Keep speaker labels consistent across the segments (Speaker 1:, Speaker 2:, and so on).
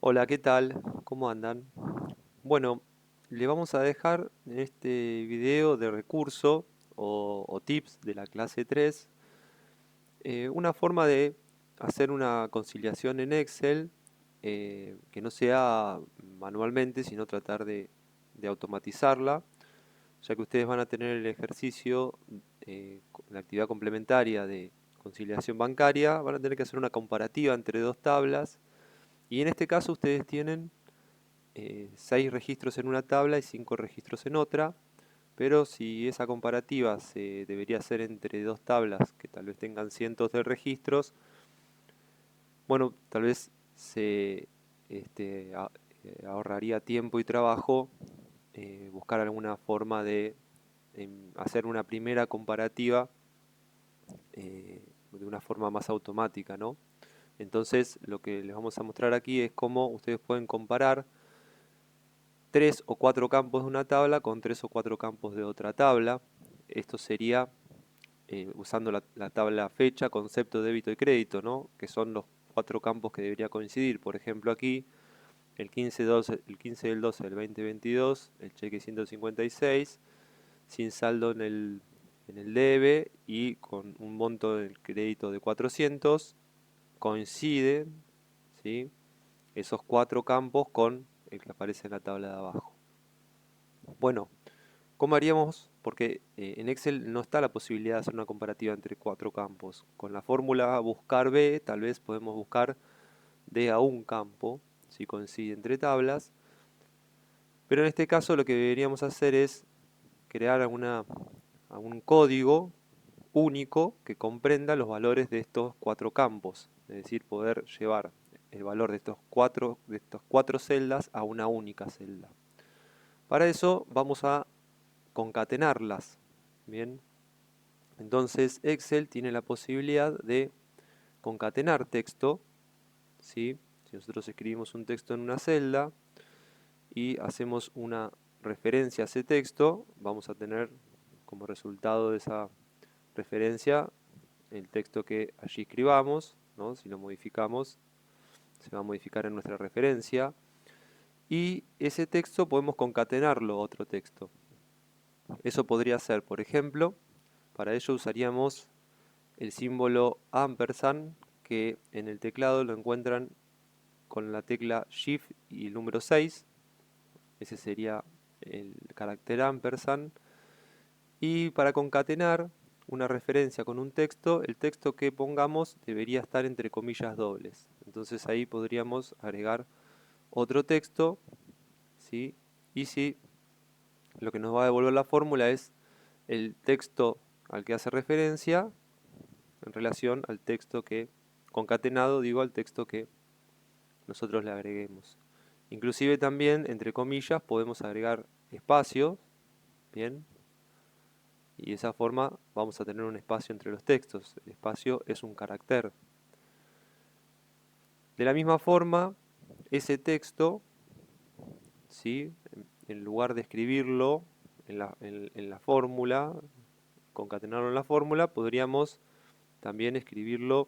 Speaker 1: Hola, ¿qué tal? ¿Cómo andan? Bueno, le vamos a dejar en este video de recurso o tips de la clase 3 una forma de hacer una conciliación en Excel que no sea manualmente, sino tratar de automatizarla, ya que ustedes van a tener el ejercicio, la actividad complementaria de conciliación bancaria, van a tener que hacer una comparativa entre dos tablas y en este caso ustedes tienen 6 registros en una tabla y 5 registros en otra, pero si esa comparativa se debería hacer entre dos tablas que tal vez tengan cientos de registros, bueno, tal vez se ahorraría tiempo y trabajo buscar alguna forma de hacer una primera comparativa de una forma más automática, ¿no? Entonces, lo que les vamos a mostrar aquí es cómo ustedes pueden comparar tres o cuatro campos de una tabla con tres o cuatro campos de otra tabla. Esto sería usando la tabla fecha, concepto, débito y crédito, ¿no? Que son los cuatro campos que debería coincidir. Por ejemplo, aquí el 15 del 12 del 2022, el cheque 156, sin saldo en el debe y con un monto del crédito de 400, coinciden, ¿sí? Esos cuatro campos con el que aparece en la tabla de abajo. Bueno, ¿cómo haríamos? Porque en Excel no está la posibilidad de hacer una comparativa entre cuatro campos. Con la fórmula buscar B, tal vez podemos buscar D a un campo, si coincide entre tablas. Pero en este caso lo que deberíamos hacer es crear algún código único que comprenda los valores de estos cuatro campos. Es decir, poder llevar el valor de estas cuatro celdas a una única celda. Para eso vamos a concatenarlas. Bien, entonces Excel tiene la posibilidad de concatenar texto, ¿sí? Si nosotros escribimos un texto en una celda y hacemos una referencia a ese texto, vamos a tener como resultado de esa referencia el texto que allí escribamos, ¿no? Si lo modificamos, se va a modificar en nuestra referencia. Y ese texto podemos concatenarlo a otro texto. Eso podría ser, por ejemplo, para ello usaríamos el símbolo ampersand, que en el teclado lo encuentran con la tecla Shift y el número 6. Ese sería el carácter ampersand. Y para concatenar una referencia con un texto, el texto que pongamos debería estar entre comillas dobles. Entonces ahí podríamos agregar otro texto, ¿sí? Y si lo que nos va a devolver la fórmula es el texto al que hace referencia en relación al texto que, concatenado, digo, al texto que nosotros le agreguemos. Inclusive también, entre comillas, podemos agregar espacios, ¿bien? Y de esa forma vamos a tener un espacio entre los textos. El espacio es un carácter. De la misma forma, ese texto, ¿sí? En lugar de escribirlo en la fórmula, concatenarlo en la fórmula, podríamos también escribirlo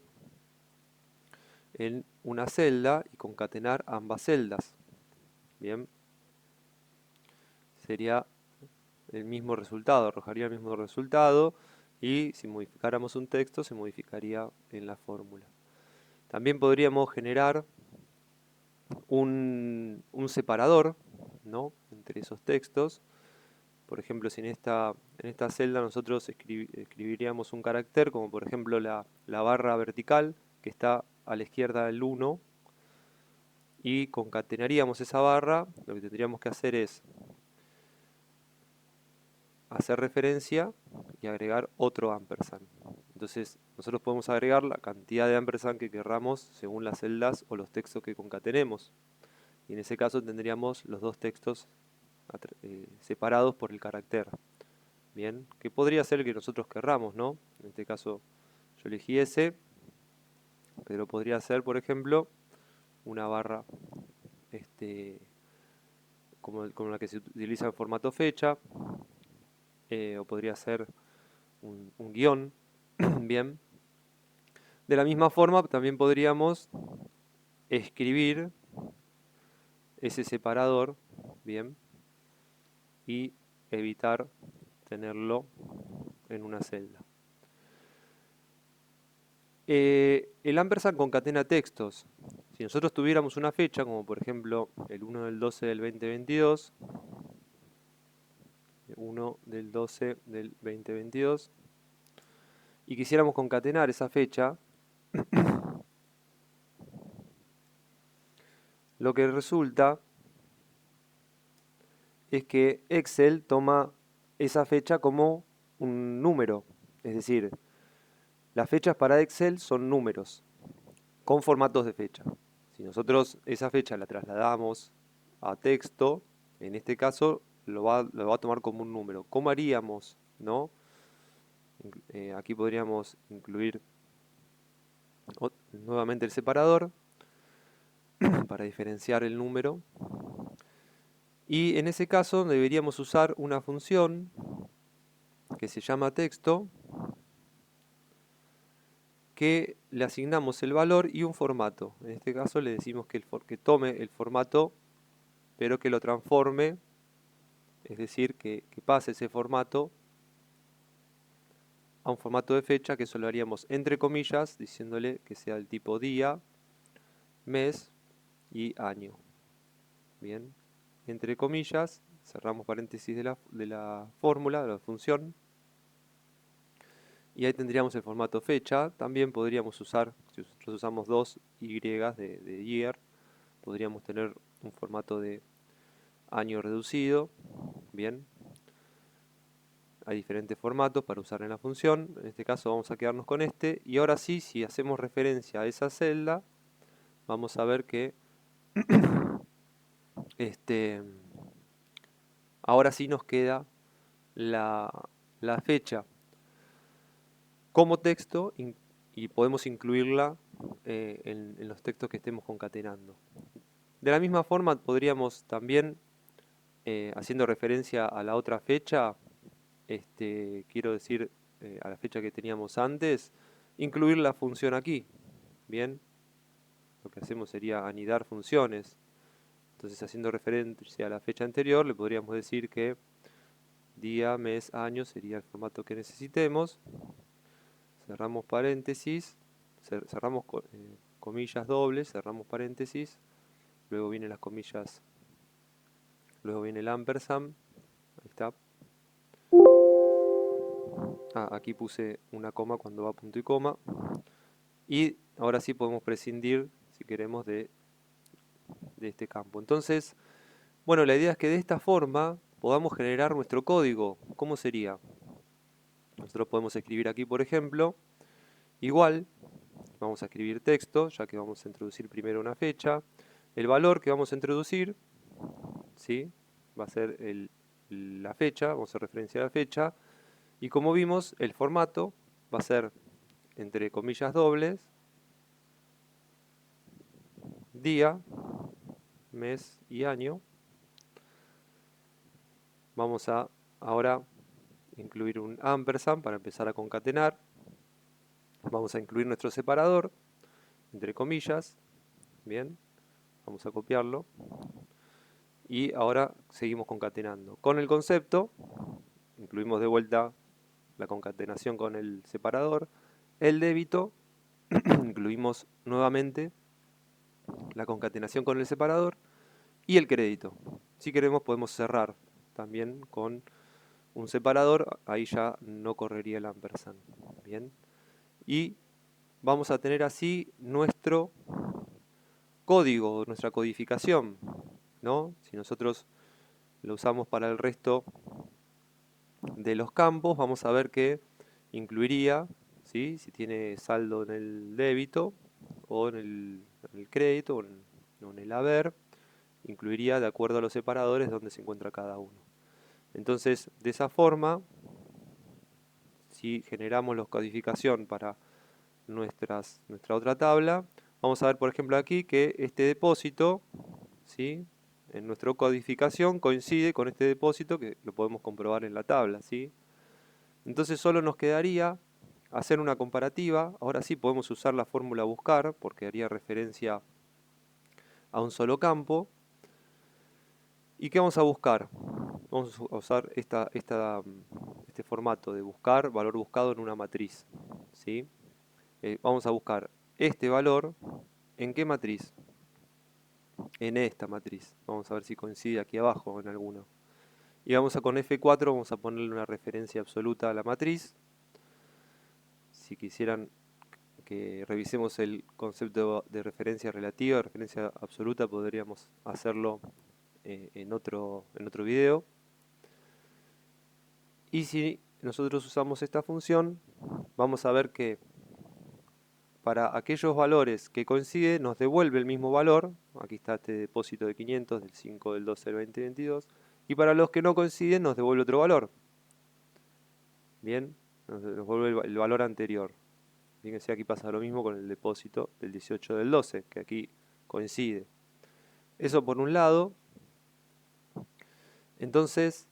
Speaker 1: en una celda y concatenar ambas celdas. Bien, sería el mismo resultado, arrojaría el mismo resultado y si modificáramos un texto se modificaría en la fórmula. También podríamos generar un separador, ¿no? Entre esos textos. Por ejemplo, si en esta celda nosotros escribiríamos un carácter, como por ejemplo la barra vertical que está a la izquierda del 1, y concatenaríamos esa barra, lo que tendríamos que hacer es hacer referencia y agregar otro ampersand. Entonces nosotros podemos agregar la cantidad de ampersand que querramos según las celdas o los textos que concatenemos. Y en ese caso tendríamos los dos textos separados por el carácter. Bien, que podría ser el que nosotros querramos, ¿no? En este caso yo elegí ese, pero podría ser, por ejemplo, una barra como la que se utiliza en formato fecha, o podría ser un guión. Bien, de la misma forma también podríamos escribir ese separador, bien, y evitar tenerlo en una celda. El ampersand concatena textos. Si nosotros tuviéramos una fecha, como por ejemplo el 1 del 12 del 2022, 1 del 12 del 2022, y quisiéramos concatenar esa fecha, lo que resulta es que Excel toma esa fecha como un número. Es decir, las fechas para Excel son números con formatos de fecha. Si nosotros esa fecha la trasladamos a texto, en este caso lo va a tomar como un número. ¿Cómo haríamos, no? Aquí podríamos incluir nuevamente el separador para diferenciar el número. Y en ese caso deberíamos usar una función que se llama texto, que le asignamos el valor y un formato. En este caso le decimos que tome el formato, pero que lo transforme, es decir, que pase ese formato a un formato de fecha, que eso lo haríamos entre comillas, diciéndole que sea el tipo día, mes y año. Bien, entre comillas, cerramos paréntesis de la fórmula, de la función, y ahí tendríamos el formato fecha. También podríamos usar, si nosotros usamos dos Y de year, podríamos tener un formato de año reducido. Bien, hay diferentes formatos para usar en la función. En este caso vamos a quedarnos con este. Y ahora sí, si hacemos referencia a esa celda, vamos a ver que ahora sí nos queda la fecha como texto y podemos incluirla en los textos que estemos concatenando. De la misma forma podríamos también, haciendo referencia a la otra fecha, quiero decir a la fecha que teníamos antes, incluir la función aquí. Bien, lo que hacemos sería anidar funciones. Entonces, haciendo referencia a la fecha anterior, le podríamos decir que día, mes, año sería el formato que necesitemos. Cerramos paréntesis, cerramos comillas dobles, cerramos paréntesis, luego vienen las comillas, luego viene el ampersand, ahí está. Aquí puse una coma cuando va punto y coma. Y ahora sí podemos prescindir, si queremos, de este campo. Entonces, bueno, la idea es que de esta forma podamos generar nuestro código. ¿Cómo sería? Nosotros podemos escribir aquí, por ejemplo, igual, vamos a escribir texto, ya que vamos a introducir primero una fecha. El valor que vamos a introducir, ¿sí?, va a ser la fecha, vamos a referenciar la fecha. Y como vimos, el formato va a ser, entre comillas dobles, día, mes y año. Vamos a ahora incluir un ampersand para empezar a concatenar. Vamos a incluir nuestro separador, entre comillas. Bien, vamos a copiarlo. Y ahora seguimos concatenando. Con el concepto, incluimos de vuelta la concatenación con el separador. El débito, incluimos nuevamente la concatenación con el separador. Y el crédito. Si queremos podemos cerrar también con un separador, ahí ya no correría el ampersand. Bien. Y vamos a tener así nuestro código, nuestra codificación, ¿no? Si nosotros lo usamos para el resto de los campos, vamos a ver que incluiría, ¿sí?, si tiene saldo en el débito o en el crédito o en el haber, incluiría de acuerdo a los separadores donde se encuentra cada uno. Entonces, de esa forma, si generamos la codificación para nuestra otra tabla, vamos a ver, por ejemplo, aquí que este depósito, ¿sí?, en nuestra codificación coincide con este depósito, que lo podemos comprobar en la tabla, ¿sí? Entonces solo nos quedaría hacer una comparativa. Ahora sí podemos usar la fórmula buscar, porque haría referencia a un solo campo. ¿Y qué vamos a buscar? Vamos a usar este formato de buscar valor buscado en una matriz, ¿sí? Vamos a buscar este valor, ¿en qué matriz? En esta matriz. Vamos a ver si coincide aquí abajo en alguno. Y vamos a con F4, vamos a ponerle una referencia absoluta a la matriz. Si quisieran que revisemos el concepto de referencia relativa, referencia absoluta, podríamos hacerlo en otro video. Y si nosotros usamos esta función, vamos a ver que para aquellos valores que coinciden nos devuelve el mismo valor. Aquí está este depósito de 500 del 5 del 12 del 2022. Y para los que no coinciden nos devuelve otro valor. Bien, nos devuelve el valor anterior. Fíjense, aquí pasa lo mismo con el depósito del 18 del 12, que aquí coincide. Eso por un lado. Entonces,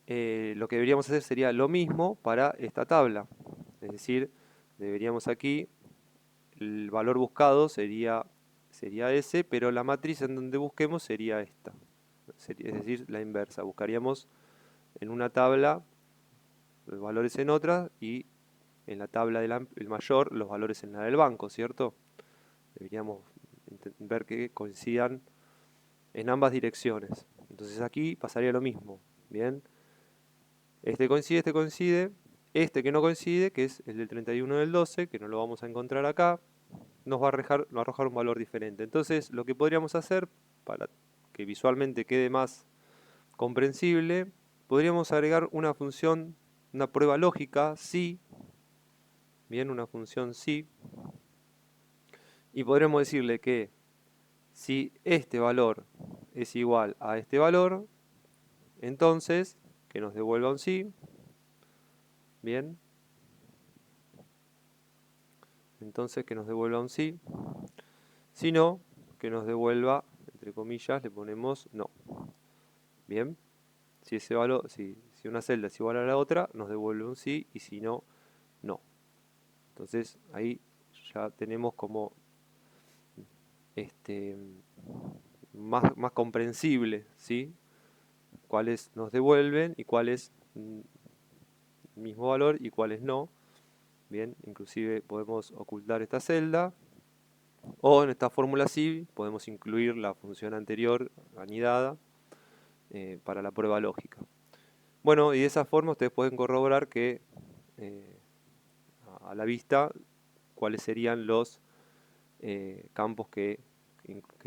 Speaker 1: lo que deberíamos hacer sería lo mismo para esta tabla. Es decir, deberíamos aquí, el valor buscado sería ese, pero la matriz en donde busquemos sería esta. Es decir, la inversa. Buscaríamos en una tabla los valores en otra y en la tabla del mayor los valores en la del banco, ¿cierto? Deberíamos ver que coincidan en ambas direcciones. Entonces aquí pasaría lo mismo. Bien, este coincide. Este que no coincide, que es el del 31 del 12, que no lo vamos a encontrar acá, nos va a arrojar un valor diferente. Entonces lo que podríamos hacer, para que visualmente quede más comprensible, podríamos agregar una función, una prueba lógica, si, bien, una función si, y podríamos decirle que si este valor es igual a este valor, entonces que nos devuelva un sí, bien, entonces que nos devuelva un sí, si no, que nos devuelva, entre comillas, le ponemos no, bien, si ese valor, si una celda es igual a la otra, nos devuelve un sí, y si no, no. Entonces ahí ya tenemos como más comprensible, ¿sí? Cuáles nos devuelven y cuáles mismo valor y cuáles no. Bien, inclusive podemos ocultar esta celda, o en esta fórmula sí podemos incluir la función anterior anidada para la prueba lógica. Bueno, y de esa forma ustedes pueden corroborar que a la vista cuáles serían los campos que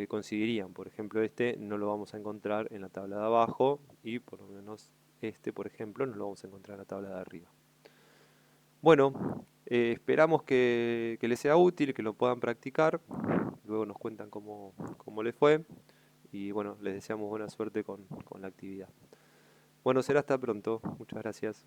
Speaker 1: coincidirían. Por ejemplo, este no lo vamos a encontrar en la tabla de abajo, y por lo menos este, por ejemplo, no lo vamos a encontrar en la tabla de arriba. Bueno, esperamos que les sea útil, que lo puedan practicar. Luego nos cuentan cómo les fue. Y bueno, les deseamos buena suerte con la actividad. Bueno, será hasta pronto. Muchas gracias.